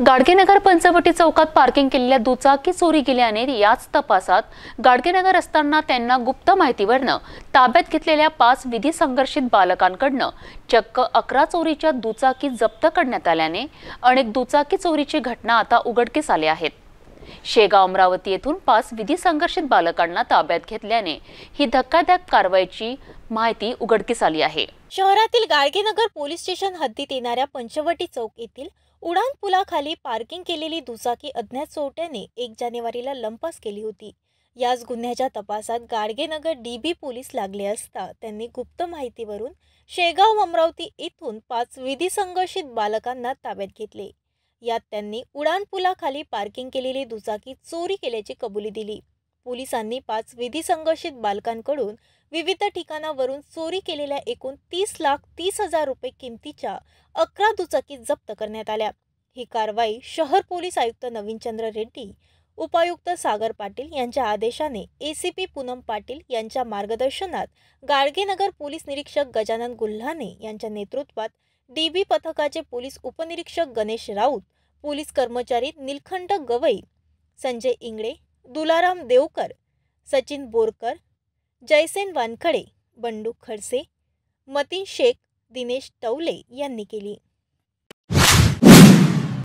गाडगेनगर पंचवटी चौकात पार्किंग केलेल्या दुचाकी चोरी गेल्याने याच तपासात गाडगेनगर असताना त्यांना गुप्त माहितीवरनं ताब्यात घेतलेल्या 5 विधी संघर्षित बालकांकडनं चक्क 11 चोरीच्या दुचाकी जप्त करण्यात आल्याने अनेक दुचाकी चोरीची घटना आता उघडकीस आल्या आहेत। शेगाव अमरावती येथून 5 विधी संघर्षित बालकांना ताब्यात घेतल्याने ही धक्कादायक कारवाईची माहिती उघडकीस आली आहे। शहरातील गाडगेनगर पोलीस स्टेशन हद्दीत येणाऱ्या पंचवटी चौक येथील उडान पुलाखाली पार्किंग केलेली दुचाकी अज्ञात चोरट्याने 1 जानेवारीला लंपास केली होती। याच गुन्ह्याच्या तपासात गाडगेनगर डीबी पोलीस लागले असता त्यांनी गुप्त माहितीवरून शेगाव अमरावती येथून 5 विधी संघर्षित बालकांना ताब्यात घेतले। यात त्यांनी उडान पुलाखाली पार्किंग केलेली दुचाकी चोरी केल्याची कबुली दिली। पोलिसांनी 5 विधी संघर्षित बालकांकडून विविध ठिकाणावरून चोरी केलेल्या एकूण 30,30,000 रुपये किमतीच्या 11 दुचाकी जप्त करण्यात आल्या। ही कारवाई शहर पोलीस आयुक्त नवीनचंद्र रेड्डी, उपायुक्त सागर पाटील यांच्या आदेशाने एसीपी पूनम पाटील यांच्या मार्गदर्शनात गाडगेनगर पोलीस निरीक्षक गजानन गुल्हाने यांच्या नेतृत्वात डीबी पथकाचे पोलीस उपनिरीक्षक गणेश राऊत, पोलीस कर्मचारी नीलकंठ गवई, संजय इंगळे, दुलाराम देवकर, सचिन बोरकर, जयसेन वानखडे, बंडू खडसे, मतीन शेख, दिनेश टवले यांनी केली।